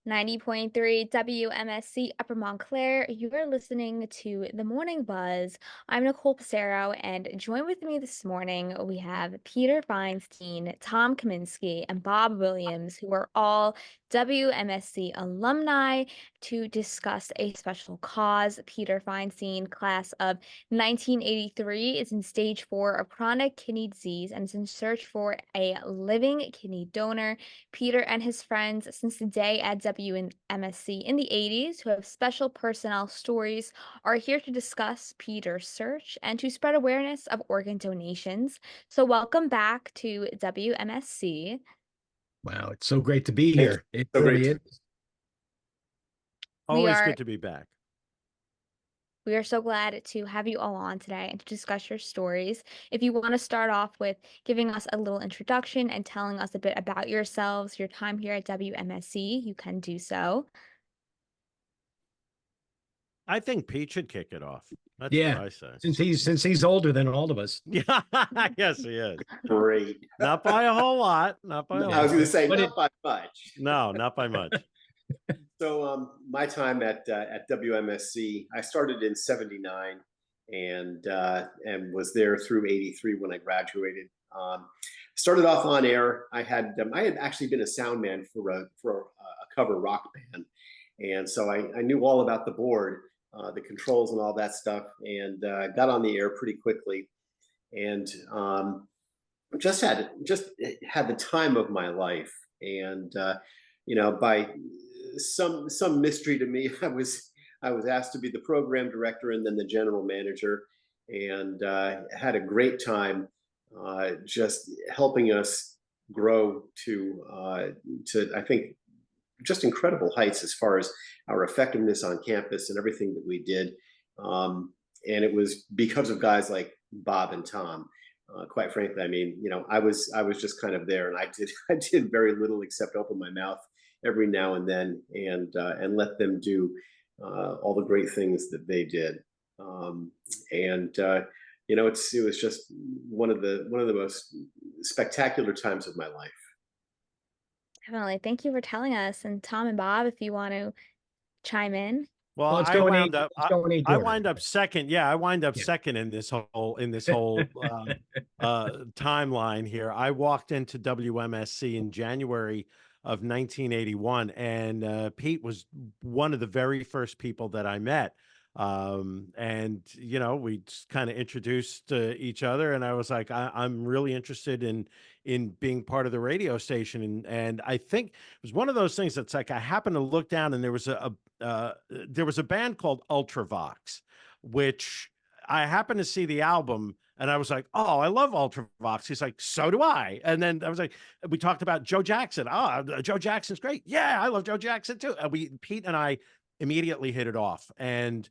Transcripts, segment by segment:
90.3 WMSC Upper Montclair. You're listening to The Morning Buzz. I'm Nicole Passero, and join with me this morning, we have Peter Feinstein, Tom Kaminsky, and Bob Williams, who are all WMSC alumni, to discuss a special cause. Peter Feinstein, class of 1983, is in stage 4 of chronic kidney disease and is in search for a living kidney donor. Peter and his friends since the day at WMSC in the 80s, who have special personnel stories, are here to discuss Peter's search and to spread awareness of organ donations. So, welcome back to WMSC. Wow, it's so great to be Thank you. here. It So really great. is. We Always are good to be back. we are so glad to have you all on today and to discuss your stories. If you want to start off with giving us a little introduction and telling us a bit about yourselves, your time here at WMSC, you can do so. I think Pete should kick it off. That's Yeah, what I say. since he's older than all of us. Yeah, yes, he is. Great. Not by a whole lot. Not by a I was whole going to say, But not by much. No, not by much. So my time at WMSC, I started in '79 and was there through '83 when I graduated. Started off on air. I had actually been a sound man for a cover rock band, and so I knew all about the board, the controls, and all that stuff, and got on the air pretty quickly, and just had the time of my life. And by some mystery to me, I was asked to be the program director and then the general manager, and had a great time just helping us grow to I think just incredible heights as far as our effectiveness on campus and everything that we did. And it was because of guys like Bob and Tom. Quite frankly, I mean, I was just kind of there, and I did very little except open my mouth every now and then and let them do all the great things that they did. It was just one of the most spectacular times of my life. Definitely. Thank you for telling us. And Tom and Bob, if you want to chime in. Well, Let's I go in wound eight. up. Let's go in eight I order. wind up second. Yeah, I wind up Yeah. second in this whole timeline here. I walked into WMSC in January of 1981, and Pete was one of the very first people that I met. And we just kind of introduced each other, and I was like, I'm really interested in being part of the radio station, and I think it was one of those things that's like I happened to look down, and there was a band called Ultravox, which I happened to see the album, and I was like, oh, I love Ultravox. He's like, so do I. And then I was like, we talked about Joe Jackson. Joe Jackson's great. Yeah, I love Joe Jackson too. And Pete and I immediately hit it off. And,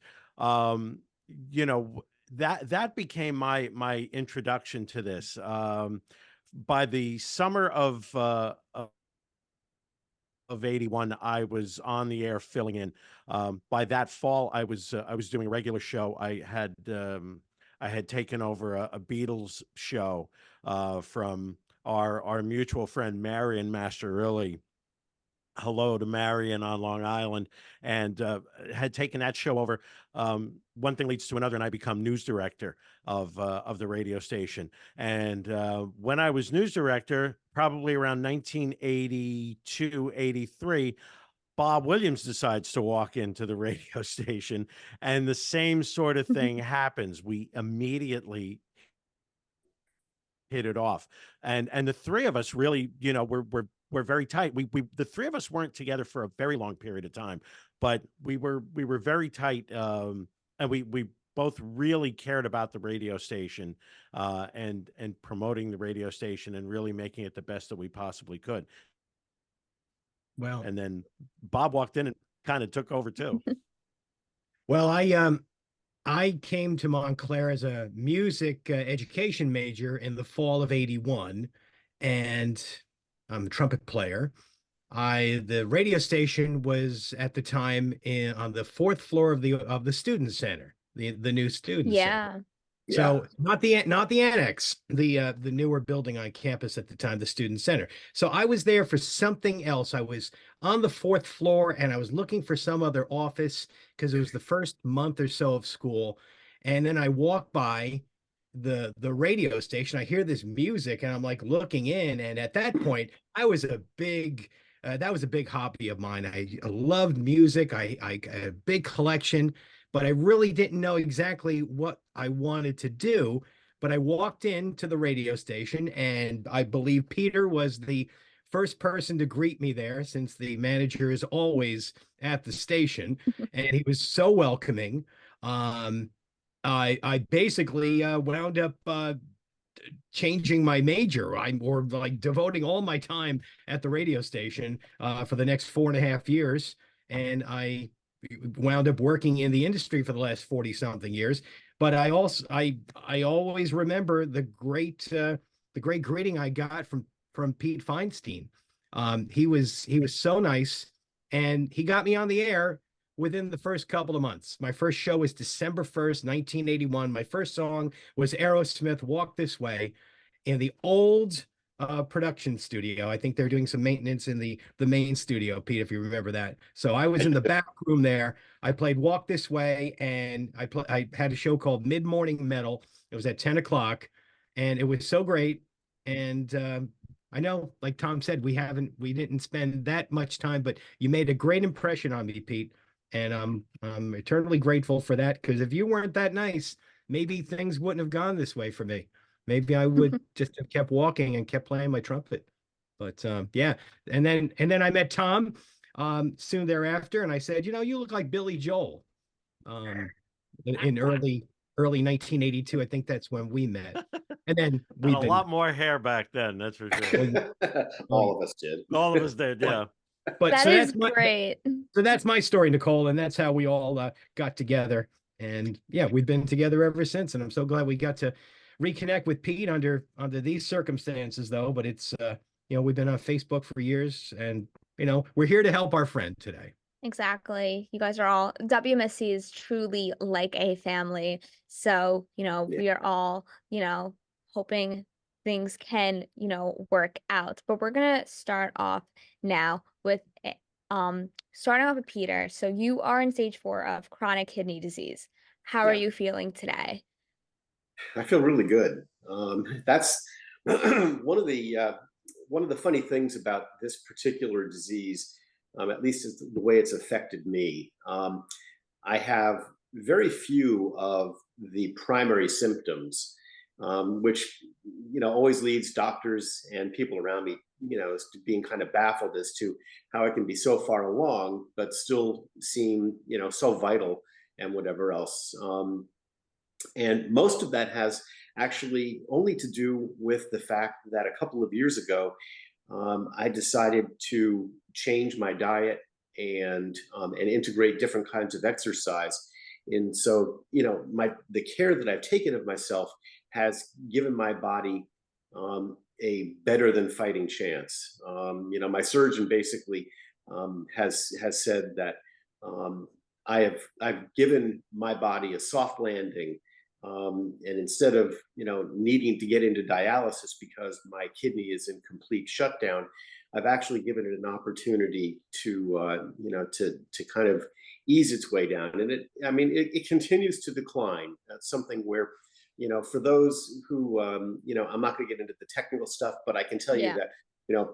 that became my introduction to this. By the summer of 81, I was on the air filling in. By that fall, I was doing a regular show. I had taken over a Beatles show from our mutual friend Marion Masterilli. Hello to Marion on Long Island, and had taken that show over. One thing leads to another, and I become news director of the radio station. And when I was news director, probably around 1982, 83, Bob Williams decides to walk into the radio station, and the same sort of thing happens. We immediately hit it off, and the three of us really, we're very tight. We the three of us weren't together for a very long period of time, but we were very tight, and we both really cared about the radio station, and promoting the radio station and really making it the best that we possibly could. Well, And then Bob walked in and kind of took over too. well, I came to Montclair as a music education major in the fall of '81, and I'm a trumpet player. The radio station was at the time on the fourth floor of the student center, the new student center. Yeah. Yeah. So not the annex, the newer building on campus at the time, the student center. So I was there for something else. I was on the fourth floor and I was looking for some other office because it was the first month or so of school. And then I walk by the radio station. I hear this music and I'm like looking in. And at that point, I was a big that was a big hobby of mine. I loved music. I had a big collection, but I really didn't know exactly what I wanted to do. But I walked into the radio station, and I believe Peter was the first person to greet me there, since the manager is always at the station, and he was so welcoming. Um, I basically wound up changing my major. Or like devoting all my time at the radio station for the next 4.5 years. And I wound up working in the industry for the last 40 something years. But I always remember the great greeting I got from Pete Feinstein. He was so nice, and he got me on the air within the first couple of months. My first show was December 1st, 1981. My first song was Aerosmith, Walk This Way, in the old production studio. I think they're doing some maintenance in the main studio, Pete, if you remember that. So I was in the back room there. I played Walk This Way, and I had a show called Mid Morning Metal. It was at 10 o'clock, and it was so great. And I know, like Tom said, we didn't spend that much time, but you made a great impression on me, Pete. And I'm eternally grateful for that, because if you weren't that nice, maybe things wouldn't have gone this way for me. Maybe I would just have kept walking and kept playing my trumpet. But yeah, and then I met Tom soon thereafter, and I said, you look like Billy Joel. Um, in early 1982, I think that's when we met. And then And a we've been lot more hair back then, that's for sure. well, well, All of us did. All of us did, but yeah. but That so is that's my great. so that's my story, Nicole, and that's how we all got together. And yeah, we've been together ever since. And I'm so glad we got to reconnect with Pete under these circumstances, though. But it's we've been on Facebook for years, and we're here to help our friend today. Exactly. You guys are all WMSC is truly like a family. So, Yeah. we are all, hoping things can, work out. But we're gonna start off now with starting off with Peter. So you are in stage 4 of chronic kidney disease. How are Yeah. you feeling today? I feel really good. That's one of the funny things about this particular disease, at least is the way it's affected me. I have very few of the primary symptoms, which always leads doctors and people around me, as to being kind of baffled as to how I can be so far along but still seem, so vital and whatever else. And most of that has actually only to do with the fact that a couple of years ago, I decided to change my diet and integrate different kinds of exercise. And so, the care that I've taken of myself has given my body a better than fighting chance. My surgeon basically has said that I've given my body a soft landing, and instead of needing to get into dialysis because my kidney is in complete shutdown, I've actually given it an opportunity to kind of ease its way down. And it continues to decline. That's something where, for those who I'm not going to get into the technical stuff, but I can tell you Yeah. that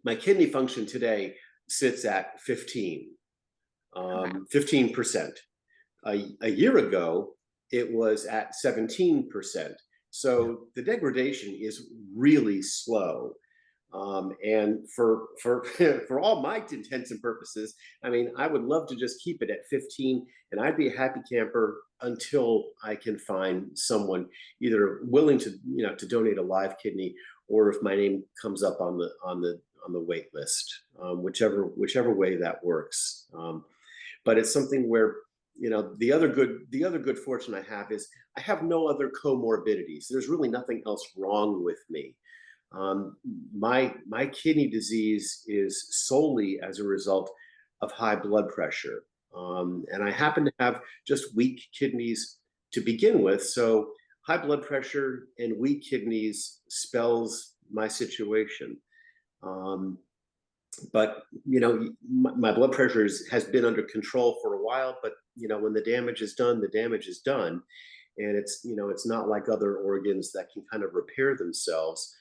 my kidney function today sits at 15%. A year ago, it was at 17%. So the degradation is really slow. And for for all my intents and purposes, I would love to just keep it at 15, and I'd be a happy camper until I can find someone either willing to to donate a live kidney, or if my name comes up on the wait list, whichever way that works. But it's something where the other good fortune I have is I have no other comorbidities. There's really nothing else wrong with me. Um, my kidney disease is solely as a result of high blood pressure, and I happen to have just weak kidneys to begin with. So high blood pressure and weak kidneys spells my situation. Um, but my blood pressure has been under control for a while. But when the damage is done, the damage is done, and it's not like other organs that can kind of repair themselves.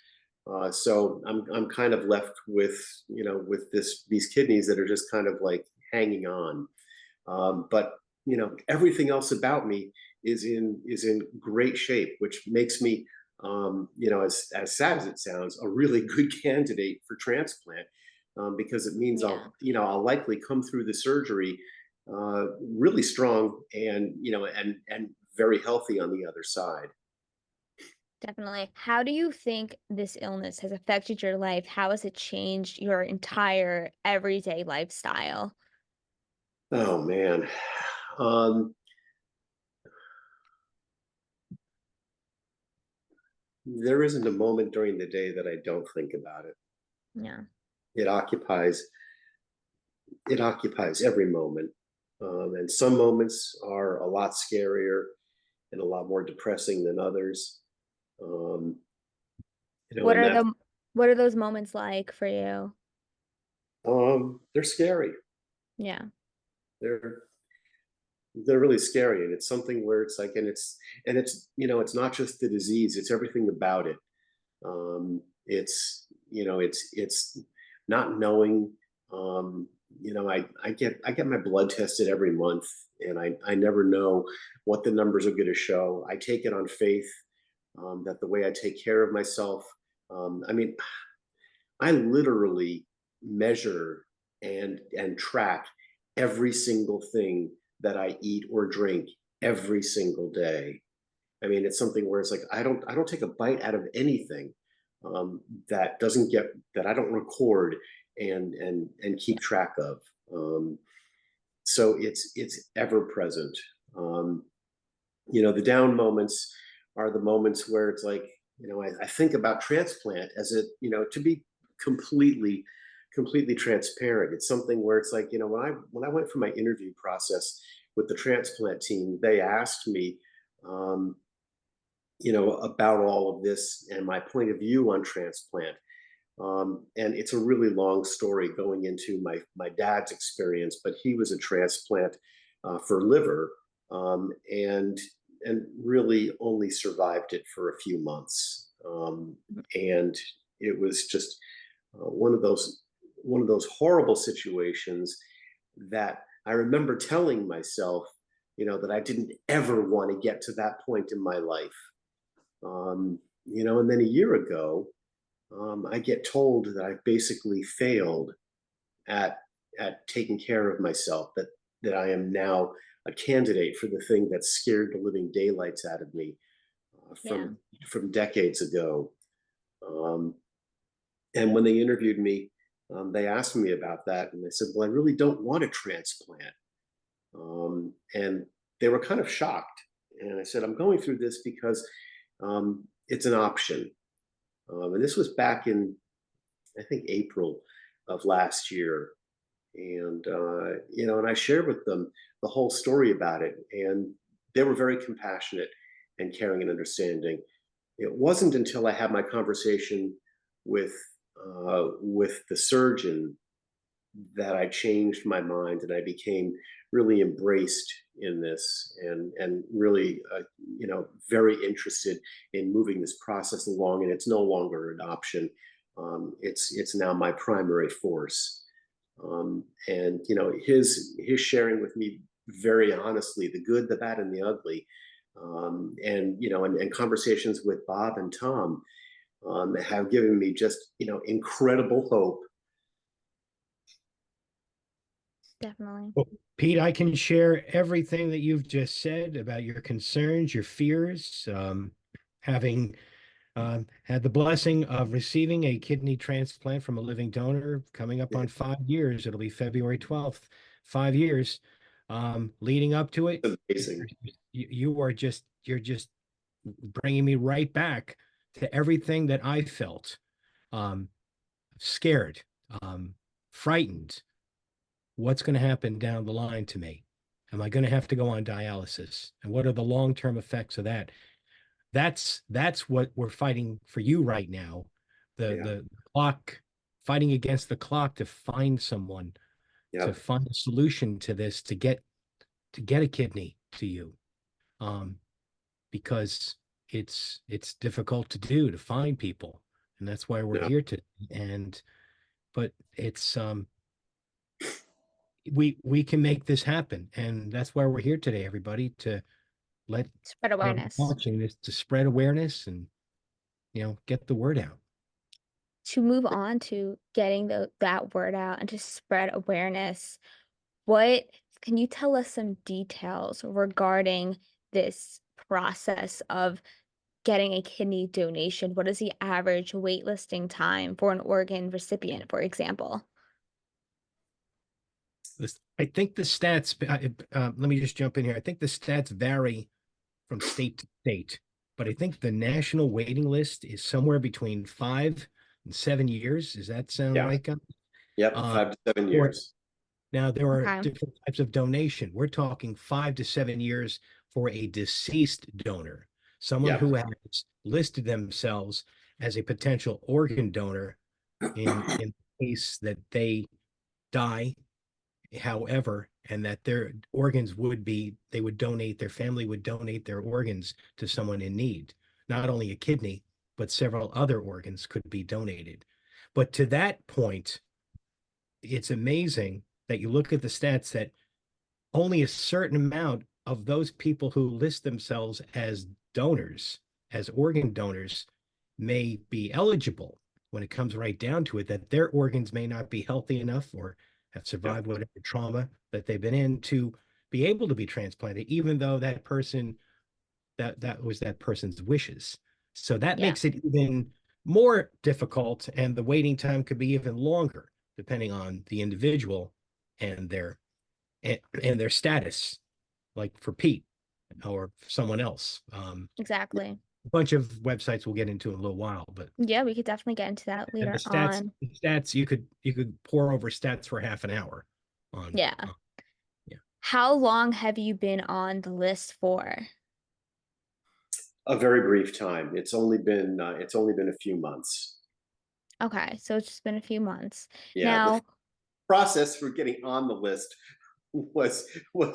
So I'm kind of left with with these kidneys that are just kind of like hanging on. But everything else about me is in great shape, which makes me as sad as it sounds, a really good candidate for transplant, because it means Yeah, I'll likely come through the surgery really strong and and very healthy on the other side. definitely. How do you think this illness has affected your life? How has it changed your entire everyday lifestyle? Oh man. Um, there isn't a moment during the day that I don't think about it. Yeah, It occupies it occupies every moment. And some moments are a lot scarier and a lot more depressing than others. Um, what and are that what are those moments like for you? they're scary. Yeah, They're they're really scary, and it's something where it's like, it's not just the disease; it's everything about it. It's not knowing. Um, I get my blood tested every month, and I never know what the numbers are going to show. I take it on faith, that the way I take care of myself. I mean, I literally measure and track every single thing that I eat or drink every single day. I mean, it's something where it's like I don't take a bite out of anything, that doesn't get that I don't record and keep track of. Um, so it's ever present. Um, the down moments are the moments where it's like, I think about transplant as to be completely completely transparent. It's something where it's like, when I went for my interview process with the transplant team, they asked me, um, about all of this and my point of view on transplant. And it's a really long story going into my dad's experience, but he was a transplant for liver, and really only survived it for a few months. And it was just one of those horrible situations that I remember telling myself, that I didn't ever want to get to that point in my life. And then a year ago, I get told that I've basically failed at taking care of myself. That I am now a candidate for the thing that scared the living daylights out of me, yeah, from decades ago. Um, and when they interviewed me, they asked me about that, and they said, "Well, I really don't want a transplant." And they were kind of shocked. And I said, "I'm going through this because it's an option." And this was back in, I think, April of last year. And I shared with them the whole story about it, and they were very compassionate and caring and understanding. It wasn't until I had my conversation with the surgeon that I changed my mind, and I became really embraced in this, and really very interested in moving this process along. And it's no longer an option. It's now my primary force. And his sharing with me very honestly the good, the bad, and the ugly, and conversations with Bob and Tom, have given me just incredible hope. definitely. Well, Pete, I can share everything that you've just said about your concerns, your fears. Having had the blessing of receiving a kidney transplant from a living donor coming up on 5 years. It'll be February 12th, 5 years. Leading up to it, Amazing. you're just bringing me right back to everything that I felt. Um, Scared, frightened. What's going to happen down the line to me? Am I going to have to go on dialysis? And what are the long-term effects of that? That's what we're fighting for you right now. Yeah. The clock, fighting against the clock to find someone, to Yeah. find a solution to this, to get a kidney to you. Um, because it's difficult to do, to find people. And that's why we're Yeah. here today. And but it's we can make this happen. And that's why we're here today, everybody, to let Spread whoever's awareness. watching this, to spread awareness and get the word out. To move on to getting that word out and to spread awareness, what can you tell us some details regarding this process of getting a kidney donation? What is the average waitlisting time for an organ recipient, for example? I think the stats, let me just jump in here. I think the stats vary from state to state, but I think the national waiting list is somewhere between 5 and 7 years. Does that sound Yeah. right, guys? Yep. Uh, 5 to 7 years. or now there are Okay. different types of donation. We're talking 5 to 7 years for a deceased donor, someone Yep. who has listed themselves as a potential organ donor in case that they die, however, and that their organs would be, they would donate, their family would donate their organs to someone in need. Not only a kidney, but several other organs could be donated. But to that point, it's amazing that you look at the stats that only a certain amount of those people who list themselves as donors, as organ donors, may be eligible when it comes right down to it, that their organs may not be healthy enough or have Yep. survived whatever trauma that they've been in to be able to be transplanted, even though that person, that was that person's wishes. So that Yeah, makes it even more difficult, and the waiting time could be even longer, depending on the individual and their status, like for Pete or someone else. exactly. A bunch of websites we'll get into in a little while, but Yeah, we could definitely get into that and later on. the stats you could pour over stats for half an hour on. Yeah. Yeah. How long have you been on the list for? A very brief time. It's only been a few months. Okay, so it's just been a few months. Yeah. The Now, process for getting on the list was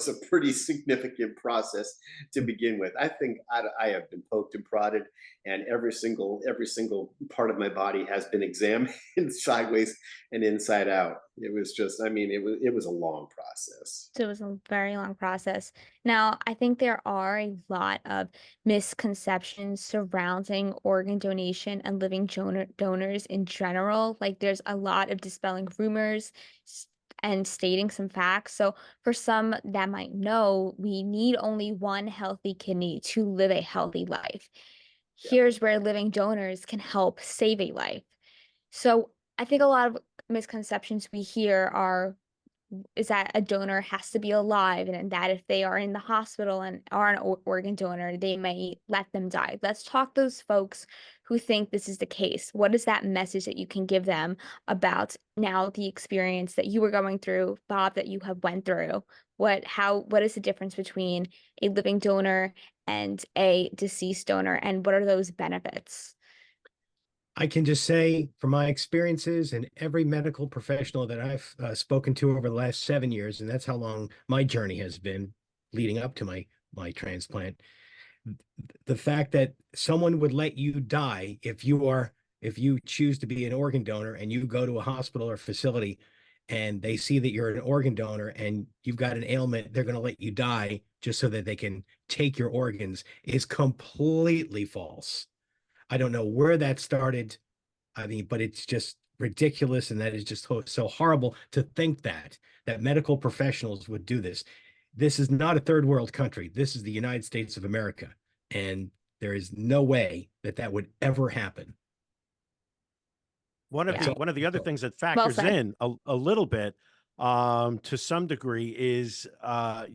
a pretty significant process to begin with. I think I have been poked and prodded, and every single part of my body has been examined sideways and inside out. It was just, I mean, it was a long process. so it was a very long process. Now, I think there are a lot of misconceptions surrounding organ donation and living donors in general. Like, there's a lot of dispelling rumors and stating some facts. So, for some that might know, we need only one healthy kidney to live a healthy life. Yeah. Here's where living donors can help save a life. So, I think a lot of misconceptions we hear are is that a donor has to be alive and that if they are in the hospital and are an organ donor, they may let them die. Let's talk those folks who think this is the case. What is that message that you can give them about now the experience that you were going through, Bob, that you have went through? What is the difference between a living donor and a deceased donor, and what are those benefits? I can just say from my experiences and every medical professional that I've spoken to over the last 7 years, and that's how long my journey has been leading up to my transplant. The fact that someone would let you die if you choose to be an organ donor and you go to a hospital or facility and they see that you're an organ donor and you've got an ailment, they're going to let you die just so that they can take your organs is completely false. I don't know where that started. I mean, but it's just ridiculous, and that is just so horrible to think that medical professionals would do this. This is not a third world country. This is the United States of America, and there is no way that that would ever happen. One of That's Yeah, the all. one of the That's other all. things that well factors said. in a little bit, to some degree, is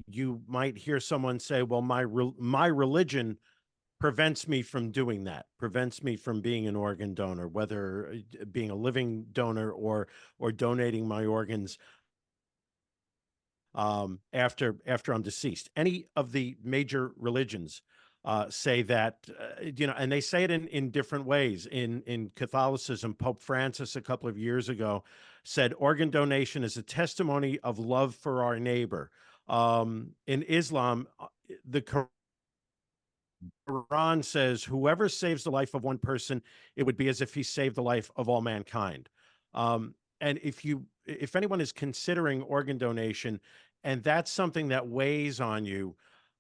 you might hear someone say, "Well, my religion prevents me from doing that, prevents me from being an organ donor, whether being a living donor or donating my organs." after I'm deceased. Any of the major religions say that, and they say it in different ways. In Catholicism, Pope Francis a couple of years ago said organ donation is a testimony of love for our neighbor. In Islam, the Quran says whoever saves the life of one person, it would be as if he saved the life of all mankind. And if anyone is considering organ donation, and that's something that weighs on you,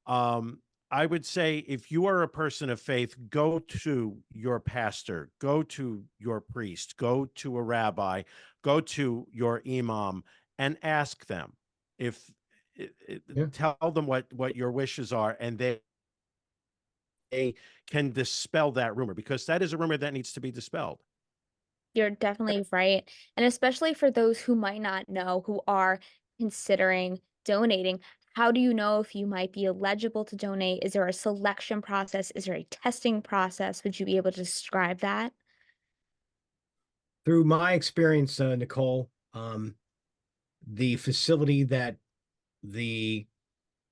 I would say if you are a person of faith, go to your pastor, go to your priest, go to a rabbi, go to your imam, and ask them if Yeah. tell them what your wishes are, and they can dispel that rumor, because that is a rumor that needs to be dispelled. You're definitely right. And especially for those who might not know, who are considering donating, how do you know if you might be eligible to donate? Is there a selection process? Is there a testing process? Would you be able to describe that? Through my experience, Nicole, the facility that the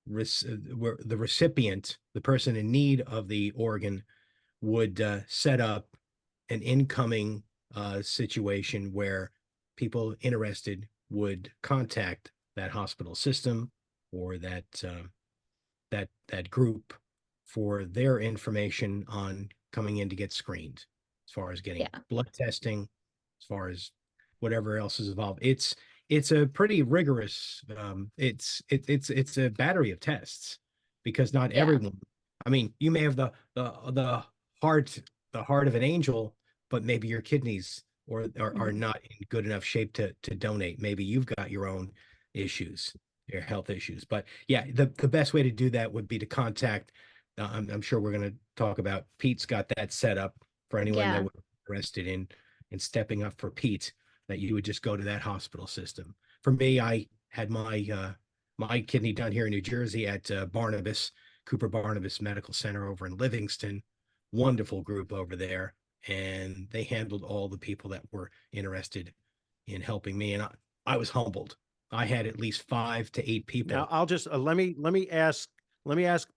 where the recipient, the person in need of the organ, would set up an incoming situation where people interested would contact that hospital system or that group for their information on coming in to get screened, as far as getting Yeah. blood testing, as far as whatever else is involved. It's a pretty rigorous. It's a battery of tests, because not Yeah. everyone. I mean, you may have heart the heart of an angel, but maybe your kidneys are Mhm. not in good enough shape to donate. Maybe you've got your own issues, your health issues. But yeah, the best way to do that would be to contact. I'm sure we're going to talk about. Pete's got that set up for anyone that Yeah. would be interested in stepping up for Pete. That you would just go to that hospital system. For me, I had my kidney done here in New Jersey at Cooper Barnabas Medical Center over in Livingston. Wonderful group over there, and they handled all the people that were interested in helping me, and I was humbled. I had at least 5 to 8 Now, people. I'll just let me ask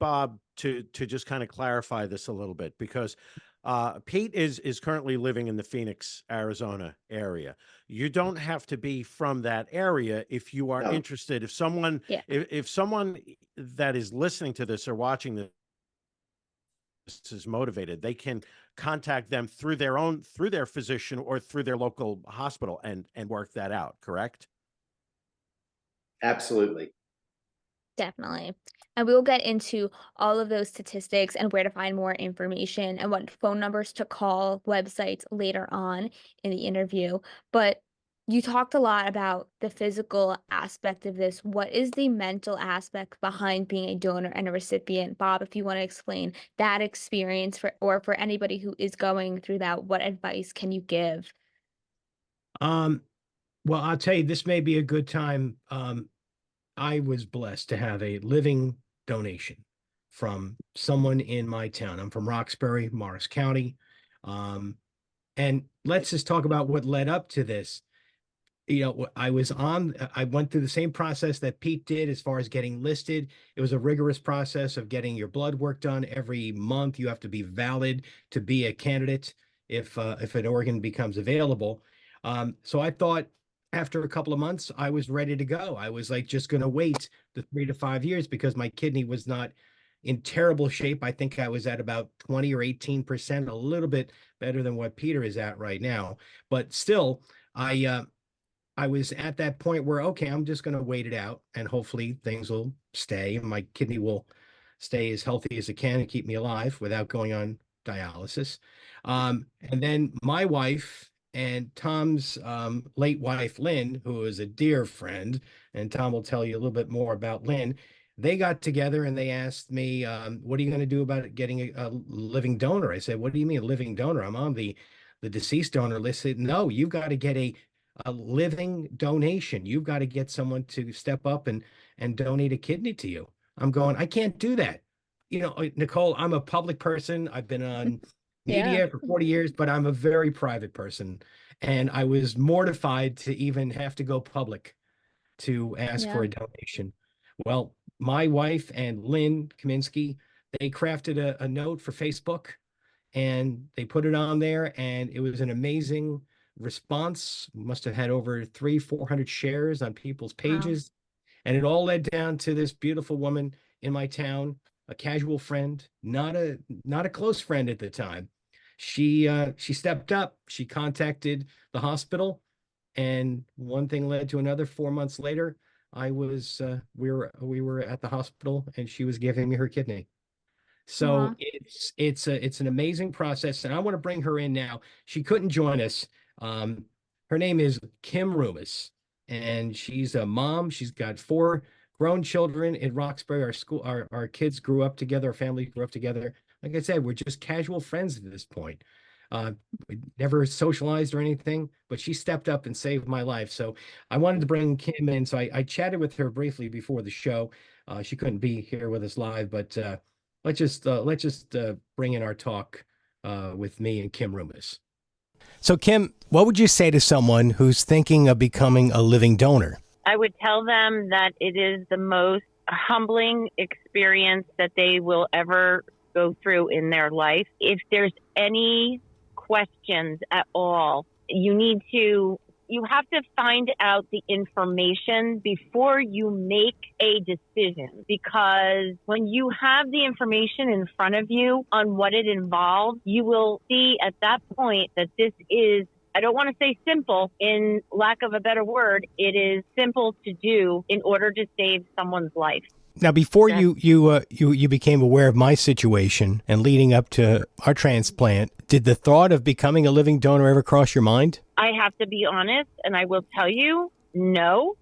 Bob to just kind of clarify this a little bit, because Pete is currently living in the Phoenix, Arizona area. You don't have to be from that area if you are No, interested. If someone Yeah. if someone that is listening to this or watching this is motivated, they can contact them through their physician or through their local hospital and work that out, correct? absolutely. Definitely. And we'll get into all of those statistics and where to find more information and what phone numbers to call, websites later on in the interview. But you talked a lot about the physical aspect of this. What is the mental aspect behind being a donor and a recipient? Bob, if you want to explain that experience for anybody who is going through that, what advice can you give? Um, well, I'll tell you, this may be a good time. I was blessed to have a living donation from someone in my town. I'm from Roxbury, Morris County. Um, and let's just talk about what led up to this. I went through the same process that Pete did as far as getting listed. It was a rigorous process of getting your blood work done every month. You have to be valid to be a candidate if an organ becomes available. So I thought after a couple of months, I was ready to go. I was like just going to wait the 3 to 5 years because my kidney was not in terrible shape. I think I was at about 20 or 18%, a little bit better than what Peter is at right now. But still, I was at that point where, okay, I'm just going to wait it out and hopefully things will stay and my kidney will stay as healthy as it can and keep me alive without going on dialysis. And then my wife and Tom's late wife, Lynn, who is a dear friend, and Tom will tell you a little bit more about Lynn. They got together and they asked me, what are you going to do about getting a living donor? I said, what do you mean a living donor? I'm on the deceased donor list. Said, no, you've got to get a living donation. You've got to get someone to step up and donate a kidney to you. I'm going, I can't do that. Nicole, I'm a public person. I've been on Yeah. media for 40 years, but I'm a very private person. And I was mortified to even have to go public to ask for Yeah. a donation. Well, my wife and Lynn Kaminsky, they crafted a note for Facebook and they put it on there, and it was an amazing response. Must have had over 400 shares on people's Wow. pages. And it all led down to this beautiful woman in my town, a casual friend, not a close friend at the time. She stepped up. She contacted the hospital, and one thing led to another. 4 months later, I was we were at the hospital, and she was giving me her kidney. So Aw. it's an amazing process, and I want to bring her in now. She couldn't join us. Um, Her name is Kim Rumis, and she's a mom. She's got 4 grown children in Roxbury. Our school, our kids grew up together. Our family grew up together. Like I said, we're just casual friends at this point. We never socialized or anything, but she stepped up and saved my life. So I wanted to bring Kim in. So I chatted with her briefly before the show. She couldn't be here with us live, but let's just bring in our talk with me and Kim Rumis. So, Kim, what would you say to someone who's thinking of becoming a living donor? I would tell them that it is the most humbling experience that they will ever go through in their life. If there's any questions at all, you have to find out the information before you make a decision, because when you have the information in front of you on what it involves, you will see at that point that this is, I don't want to say simple, in lack of a better word, it is simple to do in order to save someone's life. Now, before you became aware of my situation and leading up to our transplant, did the thought of becoming a living donor ever cross your mind? I have to be honest, and I will tell you, no,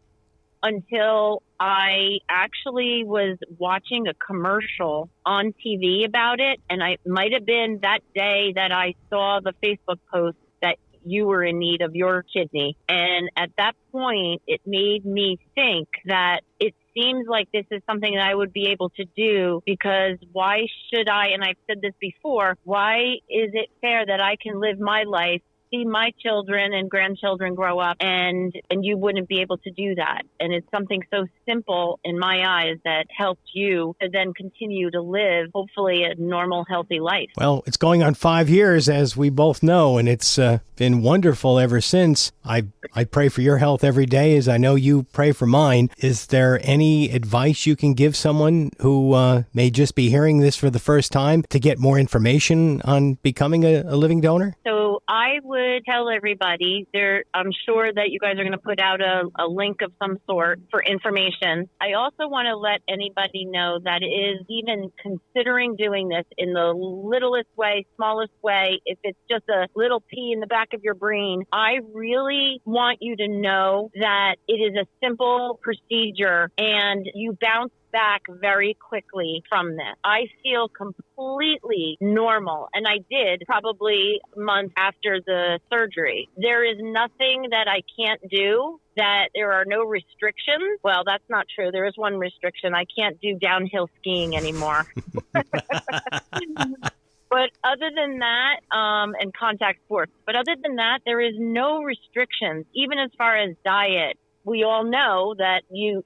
until I actually was watching a commercial on TV about it. And I might have been that day that I saw the Facebook post that you were in need of your kidney. And at that point, it made me think that it seems like this is something that I would be able to do, because why should I, and I've said this before, why is it fair that I can live my life, see my children and grandchildren grow up, and you wouldn't be able to do that? And it's something so simple in my eyes that helps you to then continue to live, hopefully, a normal, healthy life. Well, it's going on 5 years, as we both know, and it's been wonderful ever since. I pray for your health every day, as I know you pray for mine. Is there any advice you can give someone who may just be hearing this for the first time to get more information on becoming a living donor? So I would tell everybody there, I'm sure that you guys are going to put out a link of some sort for information. I also want to let anybody know that is even considering doing this in the littlest way, smallest way, if it's just a little pea in the back of your brain, I really want you to know that it is a simple procedure and you bounce back very quickly from this. I feel completely normal, and I did probably a month after the surgery. There is nothing that I can't do, that there are no restrictions. Well, that's not true. There is one restriction. I can't do downhill skiing anymore. But other than that, and contact sports, but other than that, there is no restrictions, even as far as diet. We all know that you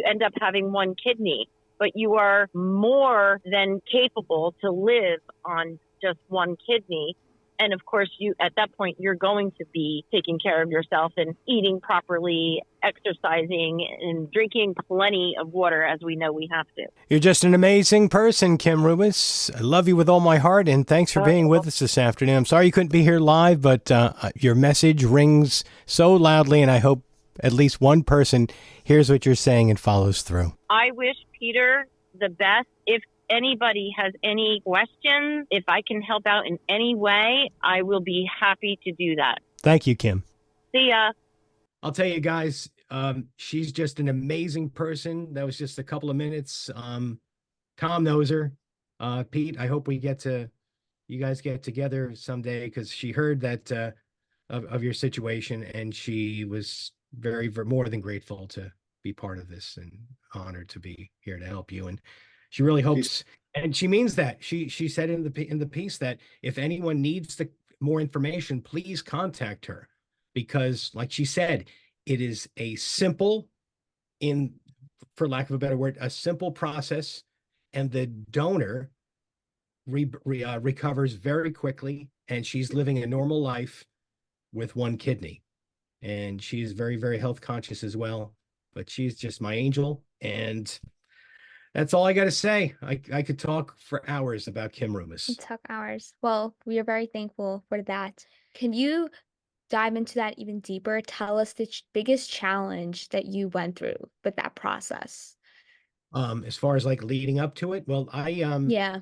end up having one kidney, but you are more than capable to live on just one kidney. And of course, at that point, you're going to be taking care of yourself and eating properly, exercising, and drinking plenty of water, as we know we have to. You're just an amazing person, Kim Rumis. I love you with all my heart, and thanks for being with us this afternoon. I'm sorry you couldn't be here live, but your message rings so loudly, and I hope at least one person hears what you're saying and follows through. I wish Peter the best. If anybody has any questions, if I can help out in any way, I will be happy to do that. Thank you, Kim. See ya. I'll tell you guys, she's just an amazing person. That was just a couple of minutes. Tom knows her. Pete, I hope you guys get together someday, because she heard that of your situation, and she was very more than grateful to be part of this and honored to be here to help you. And she really hopes, and she means that. She said in the piece that if anyone needs more information, please contact her, because, like she said, it is a simple in, for lack of a better word, a simple process, and the donor recovers very quickly, and she's living a normal life with one kidney. And she's very, very health conscious as well. But she's just my angel. And that's all I got to say. I could talk for hours about Kim It Rumis. took hours. Well, we are very thankful for that. Can you dive into that even deeper? Tell us the biggest challenge that you went through with that process. As far as like leading up to it, well, Yeah.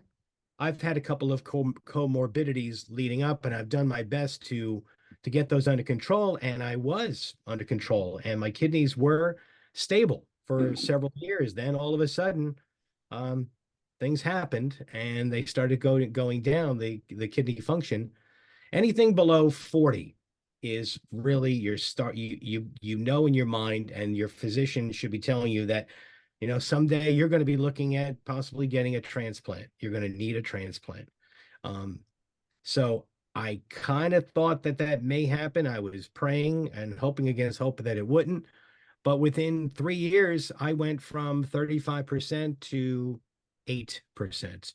I've had a couple of comorbidities leading up, and I've done my best to get those under control, and I was under control, and my kidneys were stable for several years. Then all of a sudden, um, things happened, and they started going down the kidney function. Anything below 40 is really your start. You know in your mind, and your physician should be telling you that, someday you're going to be looking at possibly getting a transplant. You're going to need a transplant. Um, so I kind of thought that that may happen. I was praying and hoping against hope that it wouldn't. But within 3 years, I went from 35% to 8%.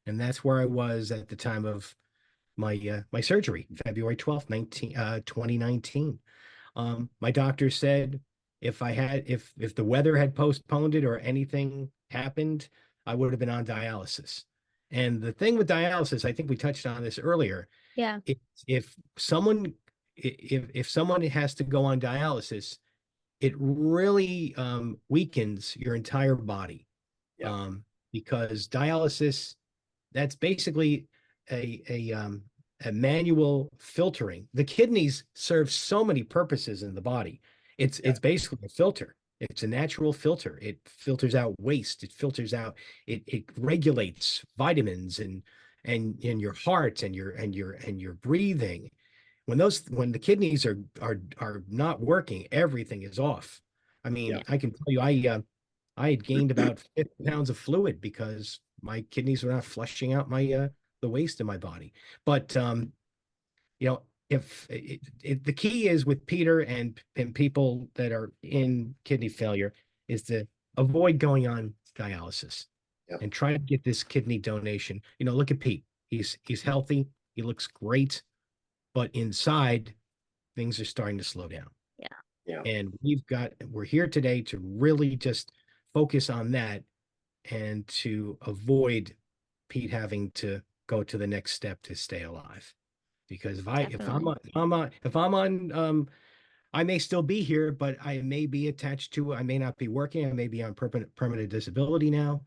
And that's where I was at the time of my surgery, February 12th, 2019. My doctor said if the weather had postponed it or anything happened, I would have been on dialysis. And the thing with dialysis, I think we touched on this earlier, Yeah. if if someone if someone has to go on dialysis, it really weakens your entire body, Yeah. um, because dialysis, that's basically a manual filtering. The kidneys serve so many purposes in the body. Yeah. It's basically a filter. It's a natural filter. It filters out waste. It filters out. It regulates vitamins and your heart and your breathing. When the kidneys are not working, everything is off. I Yeah. mean, I can tell you, I had gained about 50 pounds of fluid because my kidneys were not flushing out the waste in my body. But if the key is with Peter and people that are in kidney failure is to avoid going on dialysis Yeah. and try to get this kidney donation. Look at Pete. He's healthy. He looks great, but inside things are starting to slow down. Yeah. Yeah. And we're here today to really just focus on that and to avoid Pete having to go to the next step to stay alive. Because Definitely. if I'm on, I may still be here, but I may be attached to, I may not be working. I may be on permanent disability now.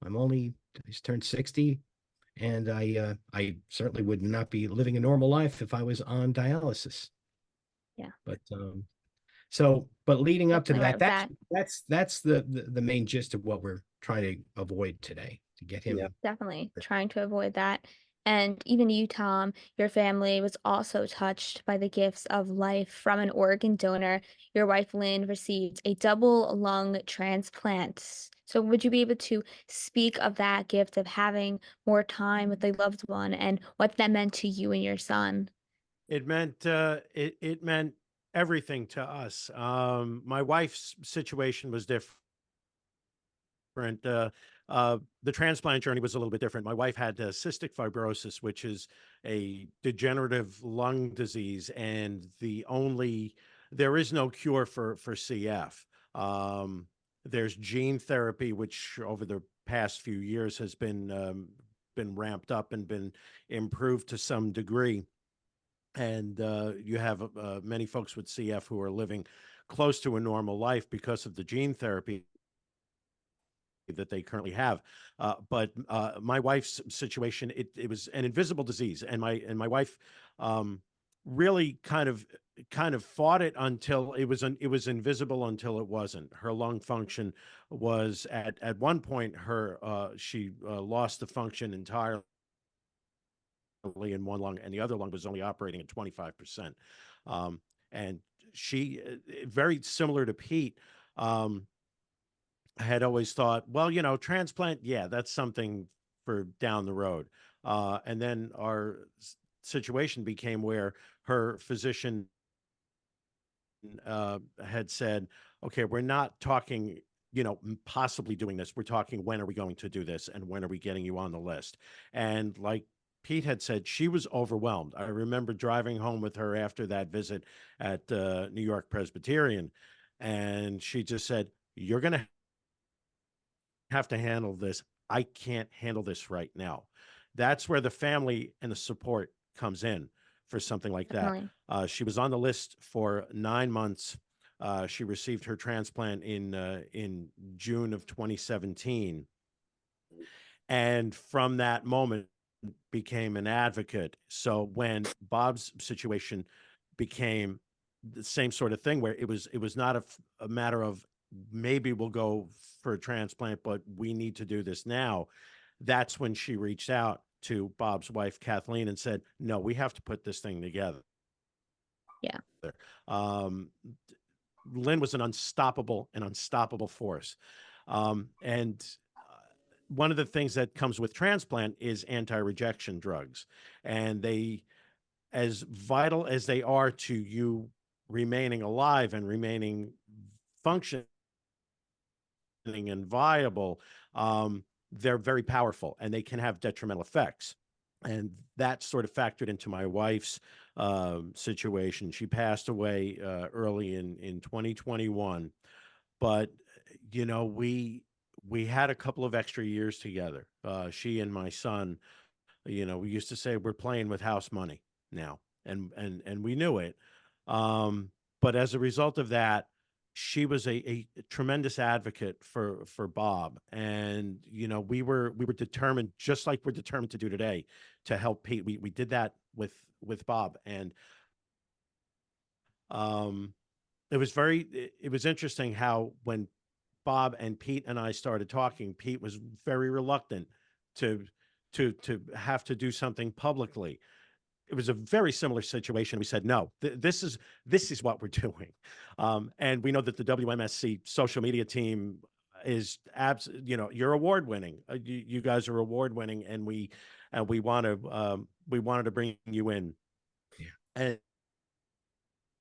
I just turned 60, and I certainly would not be living a normal life if I was on dialysis. Yeah. But leading up to Definitely right that, with that. that's the main gist of what we're trying to avoid today, to get Yeah. him. Definitely trying to avoid that. And even you, Tom, your family was also touched by the gifts of life from an organ donor. Your wife, Lynn, received a double lung transplant. So, would you be able to speak of that gift of having more time with a loved one and what that meant to you and your son? It meant everything to us. My wife's situation was different. The transplant journey was a little bit different. My wife had cystic fibrosis, which is a degenerative lung disease, and there is no cure for CF. There's gene therapy, which over the past few years has been ramped up and been improved to some degree. And you have many folks with CF who are living close to a normal life because of the gene therapy that they currently have. But my wife's situation, it was an invisible disease, and my wife really kind of fought it until it was invisible until it wasn't. Her lung function was at one point she lost the function entirely in one lung, and the other lung was only operating at 25%. And she, very similar to Pete, had always thought, well, transplant, yeah, that's something for down the road. And then our situation became where her physician had said, okay, we're not talking, possibly doing this. We're talking, when are we going to do this? And when are we getting you on the list? And like Pete had said, she was overwhelmed. I remember driving home with her after that visit at New York Presbyterian. And she just said, you're going to have to handle this. I can't handle this right now. That's where the family and the support comes in for something like that. Definitely. She was on the list for 9 months. She received her transplant in June of 2017, and from that moment became an advocate. So when Bob's situation became the same sort of thing, where it was not a matter of maybe we'll go for a transplant, but we need to do this now. That's when she reached out to Bob's wife, Kathleen, and said, no, we have to put this thing together. Yeah. Um, Lynn was an unstoppable force. And one of the things that comes with transplant is anti-rejection drugs. And they, as vital as they are to you remaining alive and remaining functioning and viable, they're very powerful and they can have detrimental effects. And that sort of factored into my wife's situation. She passed away early in 2021, but we had a couple of extra years together. She and my son, we used to say we're playing with house money now, and we knew it. Um, but as a result of that, she was a tremendous advocate for Bob, and we were determined, just like we're determined to do today, to help Pete. We did that with Bob, and um, it was interesting how when Bob and Pete and I started talking, Pete was very reluctant to to have to do something publicly. It was a very similar situation. We said, no, this is what we're doing. And we know that the WMSC social media team is you're award winning. You guys are award winning, and we we wanted to bring you in, Yeah.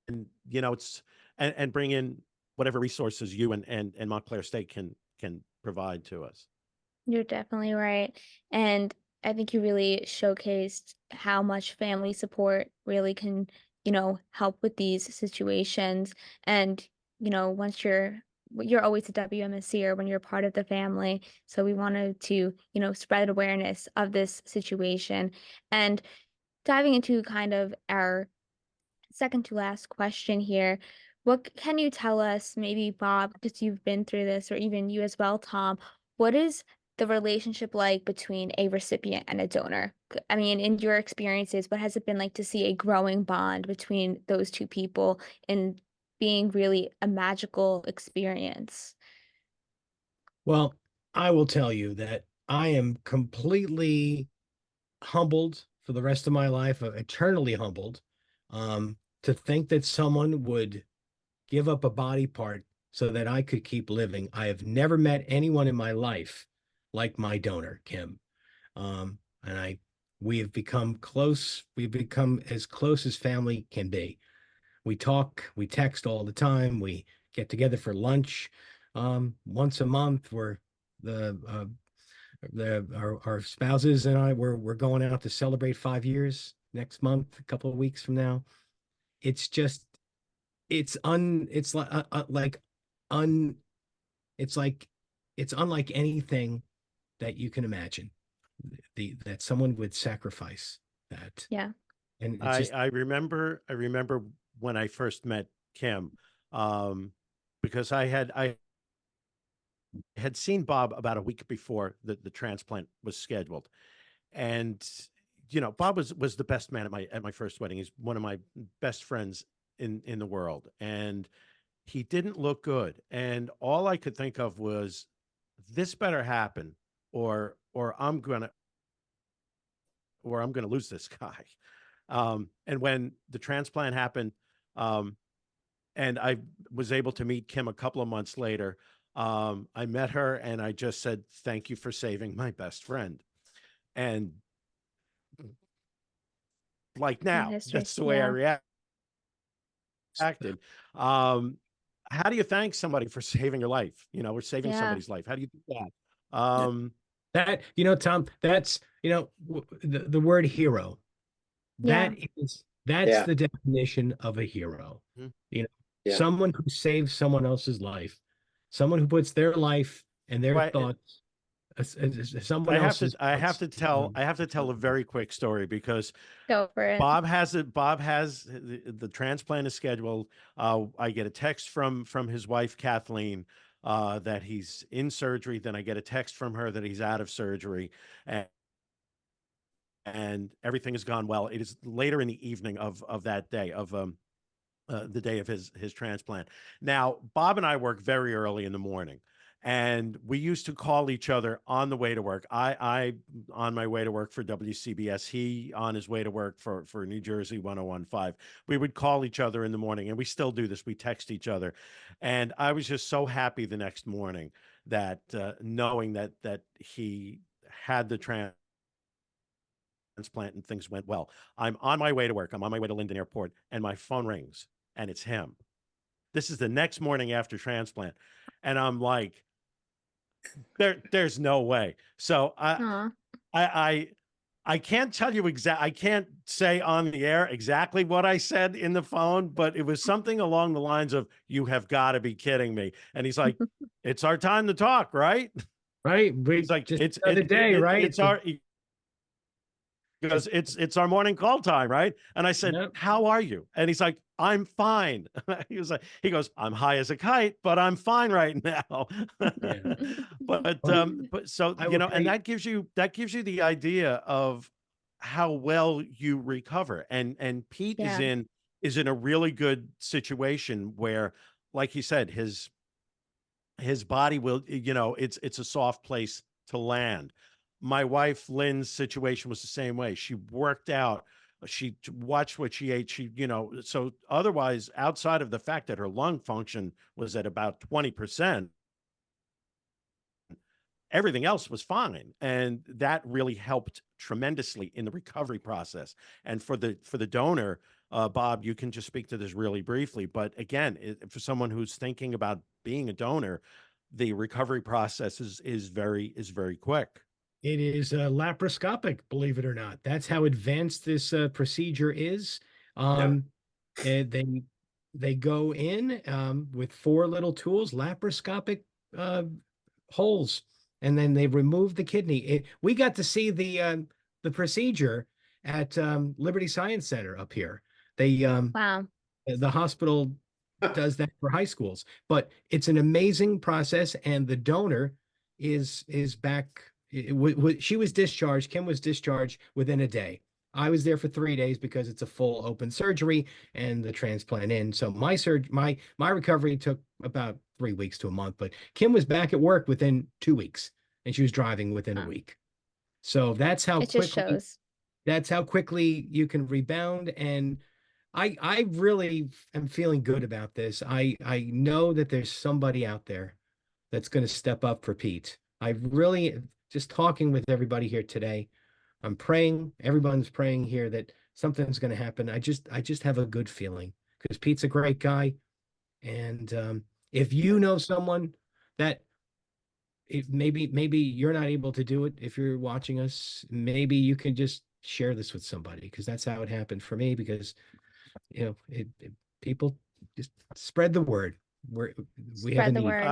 and it's and bring in whatever resources you and Montclair State can provide to us. You're definitely right. And I think you really showcased how much family support really can, help with these situations. And, once you're always a WMSC or when you're part of the family. So we wanted to, spread awareness of this situation. And diving into kind of our second to last question here. What can you tell us, maybe Bob, because you've been through this, or even you as well, Tom? What is the relationship like between a recipient and a donor? I mean, in your experiences, what has it been like to see a growing bond between those two people and being really a magical experience? Well, I will tell you that I am completely humbled for the rest of my life, eternally humbled, to think that someone would give up a body part so that I could keep living. I have never met anyone in my life like my donor, Kim. And we have become close. We've become as close as family can be. We talk, we text all the time. We get together for lunch once a month. Our spouses and I we're going out to celebrate 5 years next month, a couple of weeks from now. It's just it's un it's like it's unlike anything that you can imagine. That someone would sacrifice that, Yeah. and it's I just I remember when I first met Kim, um, because I had seen Bob about a week before the transplant was scheduled, and Bob was the best man at my first wedding. He's one of my best friends in the world, and he didn't look good, and all I could think of was, this better happen, or I'm gonna lose this guy. And when the transplant happened, um, and I was able to meet Kim a couple of months later, I met her and I just said, "Thank you for saving my best friend." And like And now, history. that's the way I Yeah. react. impacted. Um, how do you thank somebody for saving your life, or saving Yeah. somebody's life? How do you do that? That, Tom, that's, the word hero. Yeah. That's Yeah. the definition of a hero. Mhm. You know, Yeah. someone who saves someone else's life, someone who puts their life and their Well, thoughts, someone else's thoughts. I have to tell a very quick story because Go for it. Bob has the transplant is scheduled. I get a text from his wife Kathleen that he's in surgery. Then I get a text from her that he's out of surgery, and everything has gone well. It is later in the evening of that day of the day of his transplant. Now, Bob and I work very early in the morning, and we used to call each other on the way to work. I on my way to work for WCBS, he on his way to work for New Jersey 1015. We would call each other in the morning, and we still do this. We text each other, and I was just so happy the next morning that knowing that he had the transplant and things went well. I'm on my way to work. I'm on my way to Linden Airport, and my phone rings, and it's him. This is the next morning after transplant, and I'm like, there's no way. So Aw. I I can't tell you I can't say on the air exactly what I said in the phone, but it was something along the lines of, "You have got to be kidding me." And he's like, "It's our time to talk, right?" Right? He's We like, just the other day, right? it's our," he goes, "It's our morning call time, right?" And I said, Yep. "How are you?" And he's like, "I'm fine." He goes, "I'm high as a kite, but I'm fine right now." Yeah. Well, But so, I will tell and you, that gives you the idea of how well you recover. And Pete Yeah. is in a really good situation where, like he said, his body will, it's a soft place to land. My wife Lynn's situation was the same way. She worked out, she watched what she ate. So otherwise, outside of the fact that her lung function was at about 20%, everything else was fine, and that really helped tremendously in the recovery process. And for the donor, Bob, you can just speak to this really briefly, but again, for someone who's thinking about being a donor, the recovery process is very quick. it is laparoscopic, believe it or not. That's how advanced this procedure is. Yeah. Um, and they go in with four little tools, laparoscopic uh, holes, and then they remove the kidney. We got to see the procedure at Liberty Science Center up here. They Wow. the hospital does that for high schools, but it's an amazing process, and the donor is back. She was discharged. Kim was discharged within a day. I was there for 3 days because it's a full open surgery and the transplant in. So my recovery took about 3 weeks to a month, but Kim was back at work within 2 weeks, and she was driving within a Wow. week. So It just shows. that's how quickly you can rebound. And I really am feeling good about this. I know that there's somebody out there that's going to step up for Pete. I really just talking with everybody here today. I'm praying, everyone's praying here that something's going to happen. I just have a good feeling because Pete's a great guy. And if you know someone that if maybe you're not able to do it, if you're watching us, maybe you can just share this with somebody, because that's how it happened for me. Because people just spread the word. We have a Spread the need. word.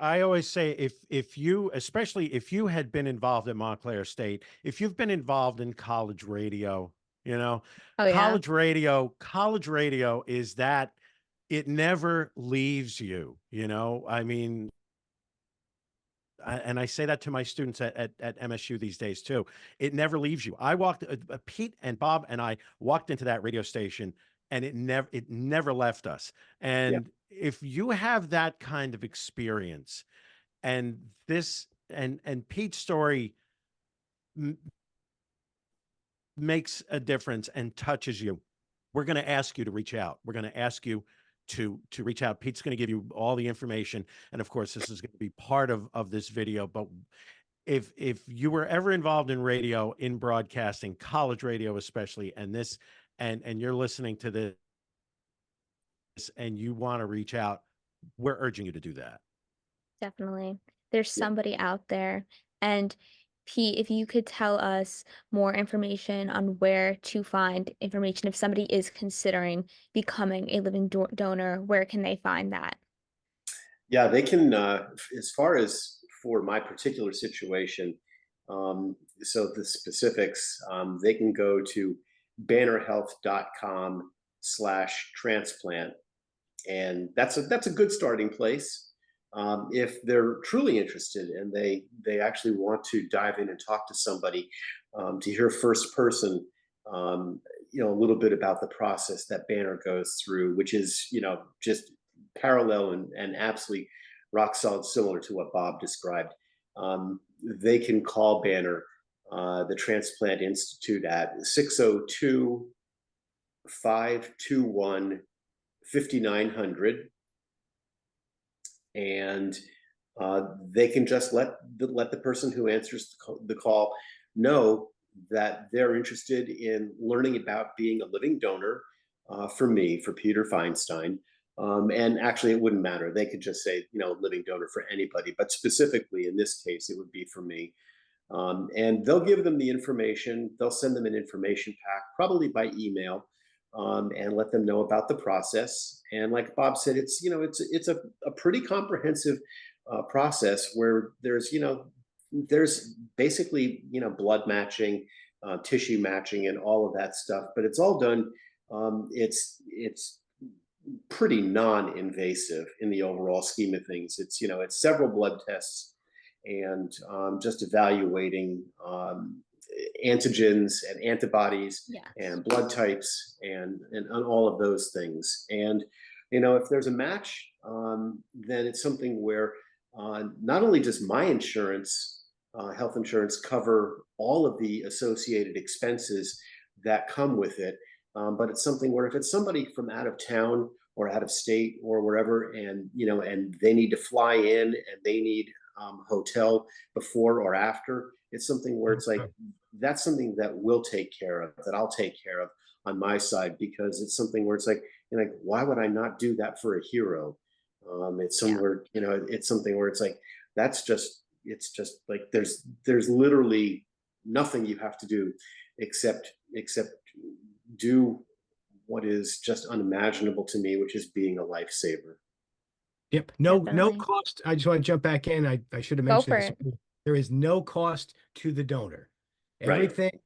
I always say, if you, especially if you had been involved at Montclair State, if you've been involved in college radio, Oh yeah. college radio is that it never leaves you. I mean, and I say that to my students at MSU these days too. It never leaves you. Pete and Bob and I walked into that radio station, and it never left us. Yeah. And if you have that kind of experience, and this and Pete's story m- makes a difference and touches you, we're going to ask you to reach out. We're going to ask you to reach out. Pete's going to give you all the information, and of course, this is going to be part of this video. But if you were ever involved in radio, in broadcasting, college radio especially, and you're listening to this and you want to reach out, we're urging you to do that. Definitely. There's Yeah. somebody out there. And Pete, if you could tell us more information on where to find information if somebody is considering becoming a living donor, where can they find that? Yeah, they can, as far as for my particular situation, so the specifics, they can go to bannerhealth.com/transplant. And that's a good starting place. If they're truly interested and they actually want to dive in and talk to somebody, to hear first person, um, a little bit about the process that Banner goes through, which is just parallel and absolutely rock solid, similar to what Bob described. They can call Banner, the Transplant Institute, at 602-521-5900, and they can just let the person who answers the call know that they're interested in learning about being a living donor, for me, for Peter Feinstein. And actually, it wouldn't matter. They could just say, living donor for anybody, but specifically in this case, it would be for me. And they'll give them the information. They'll send them an information pack, probably by email, and let them know about the process. And like Bob said, it's a pretty comprehensive process where there's basically blood matching, tissue matching, and all of that stuff. But it's all done. It's pretty non-invasive in the overall scheme of things. It's several blood tests and just evaluating antigens and antibodies Yes. and blood types and all of those things. And if there's a match, then it's something where not only does my insurance, health insurance, cover all of the associated expenses that come with it, but it's something where if it's somebody from out of town or out of state or wherever, and and they need to fly in and they need hotel before or after, it's something where it's like that's something that we'll take care of, that I'll take care of on my side, because it's something where it's like, why would I not do that for a hero? It's Yeah. somewhere, it's something where it's like it's just like there's literally nothing you have to do except do what is just unimaginable to me, which is being a lifesaver. Yep. No Definitely. cost. I just want to jump back in. I should have Go mentioned for this. it. There is no cost to the donor. Right. Everything,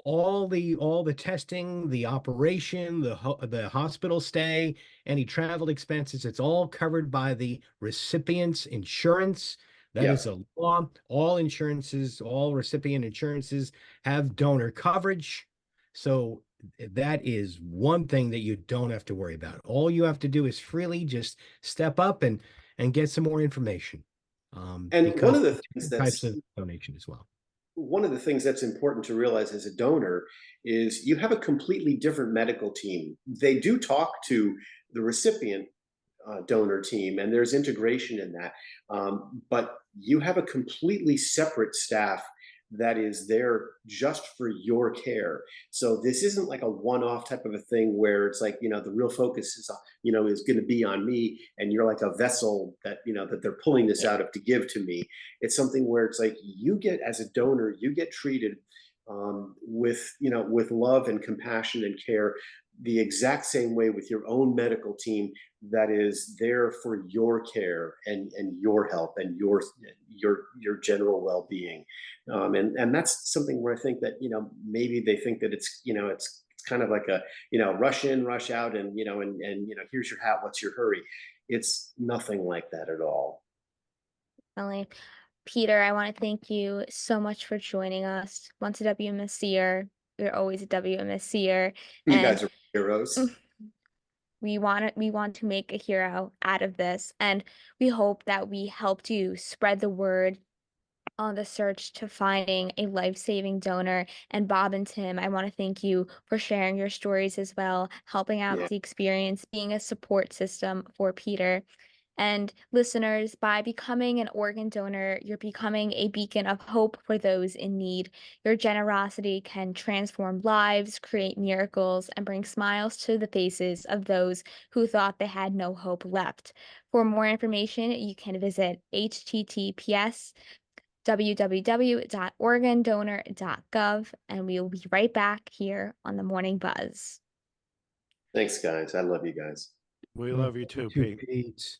all the testing, the operation, the hospital stay, any travel expenses, it's all covered by the recipient's insurance. That Yeah. is a law. All insurances, all recipient insurances have donor coverage. So that is one thing that you don't have to worry about. All you have to do is freely just step up and get some more information. And Because types of donation as well. one of the things that's important to realize as a donor is you have a completely different medical team. They do talk to the recipient donor team, and there's integration in that. But you have a completely separate staff that is there just for your care. So this isn't like a one-off type of a thing where it's like, the real focus is going to be on me, and you're like a vessel that, that they're pulling this out of to give to me. It's something where it's like you get, as a donor, you get treated with love and compassion and care, the exact same way with your own medical team that is there for your care and your help and your general well-being. And that's something where I think that maybe they think that it's kind of like a rush in, rush out, and and here's your hat, what's your hurry. It's nothing like that at all. Definitely. Peter, I want to thank you so much for joining us. Once a WMSCer, you're always a WMSCer, You and guys are heroes. we want to make a hero out of this, and we hope that we helped you spread the word on the search to finding a life-saving donor. And Bob and Tim, I want to thank you for sharing your stories as well, helping out Yeah. with the experience, being a support system for Peter. And listeners, by becoming an organ donor, you're becoming a beacon of hope for those in need. Your generosity can transform lives, create miracles, and bring smiles to the faces of those who thought they had no hope left. For more information, you can visit https www.organdonor.gov, and we will be right back here on the Morning Buzz. Thanks, guys. I love you guys. We love you too, Pete. Pete.